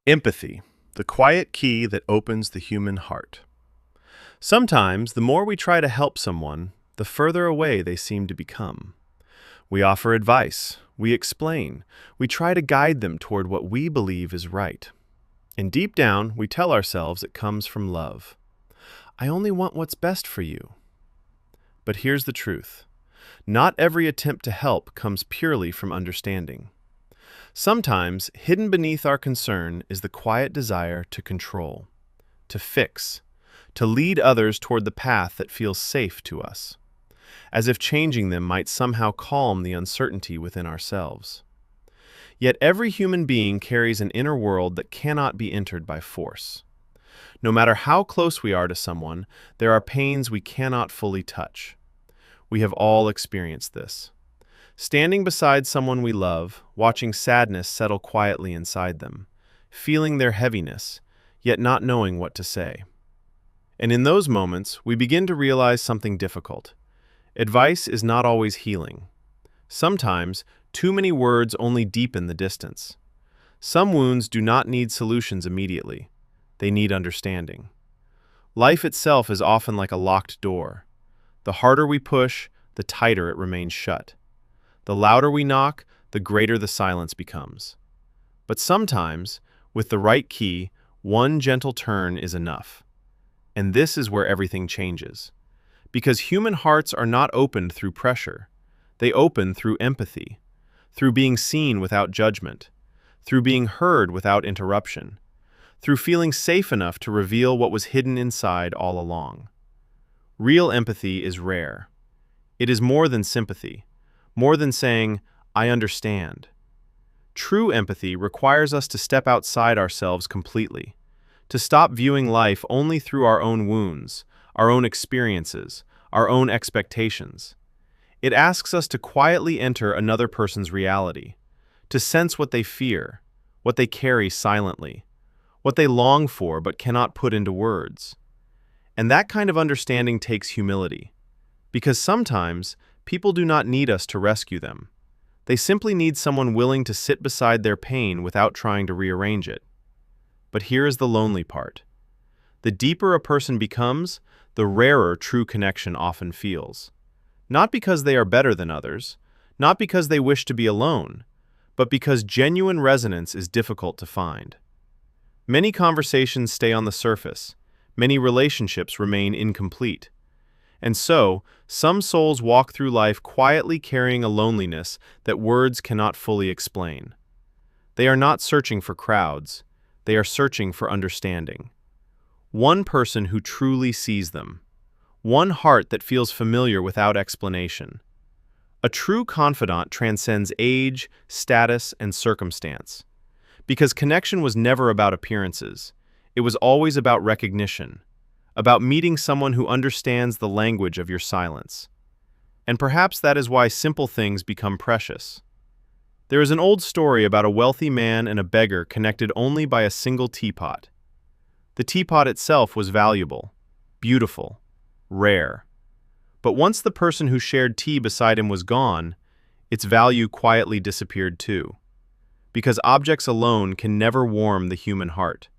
Empathy, the quiet key that opens the human heart. Sometimes, the more we try to help someone, the further away they seem to become. We offer advice, we explain, we try to guide them toward what we believe is right. And deep down, we tell ourselves it comes from love. I only want what's best for you. But here's the truth. Not every attempt to help comes purely from understanding. Sometimes, hidden beneath our concern is the quiet desire to control, to fix, to lead others toward the path that feels safe to us, as if changing them might somehow calm the uncertainty within ourselves. Yet every human being carries an inner world that cannot be entered by force. No matter how close we are to someone, there are pains we cannot fully touch. We have all experienced this. Standing beside someone we love, watching sadness settle quietly inside them, feeling their heaviness, yet not knowing what to say. And in those moments, we begin to realize something difficult. Advice is not always healing. Sometimes, too many words only deepen the distance. Some wounds do not need solutions immediately. They need understanding. Life itself is often like a locked door. The harder we push, the tighter it remains shut. The louder we knock, the greater the silence becomes. But sometimes, with the right key, one gentle turn is enough. And this is where everything changes. Because human hearts are not opened through pressure. They open through empathy, through being seen without judgment, through being heard without interruption, through feeling safe enough to reveal what was hidden inside all along. Real empathy is rare. It is more than sympathy. More than saying, I understand. True empathy requires us to step outside ourselves completely, to stop viewing life only through our own wounds, our own experiences, our own expectations. It asks us to quietly enter another person's reality, to sense what they fear, what they carry silently, what they long for but cannot put into words. And that kind of understanding takes humility, because sometimes people do not need us to rescue them. They simply need someone willing to sit beside their pain without trying to rearrange it. But here is the lonely part. The deeper a person becomes, the rarer true connection often feels. Not because they are better than others, not because they wish to be alone, but because genuine resonance is difficult to find. Many conversations stay on the surface. Many relationships remain incomplete. And so, some souls walk through life quietly carrying a loneliness that words cannot fully explain. They are not searching for crowds. They are searching for understanding. One person who truly sees them. One heart that feels familiar without explanation. A true confidant transcends age, status, and circumstance. Because connection was never about appearances. It was always about recognition. About meeting someone who understands the language of your silence. And perhaps that is why simple things become precious. There is an old story about a wealthy man and a beggar connected only by a single teapot. The teapot itself was valuable, beautiful, rare. But once the person who shared tea beside him was gone, its value quietly disappeared too. Because objects alone can never warm the human heart.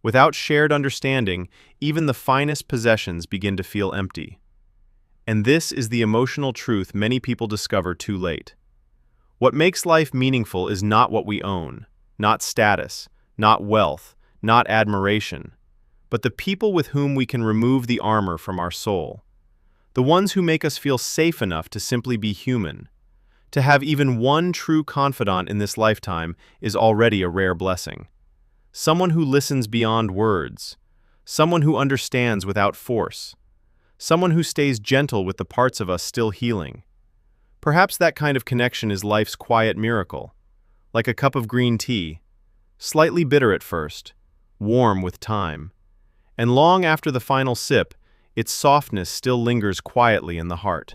Without shared understanding, even the finest possessions begin to feel empty. And this is the emotional truth many people discover too late. What makes life meaningful is not what we own, not status, not wealth, not admiration, but the people with whom we can remove the armor from our soul. The ones who make us feel safe enough to simply be human. To have even one true confidant in this lifetime is already a rare blessing. Someone who listens beyond words. Someone who understands without force. Someone who stays gentle with the parts of us still healing. Perhaps that kind of connection is life's quiet miracle. Like a cup of green tea. Slightly bitter at first, warm with time. And long after the final sip, its softness still lingers quietly in the heart.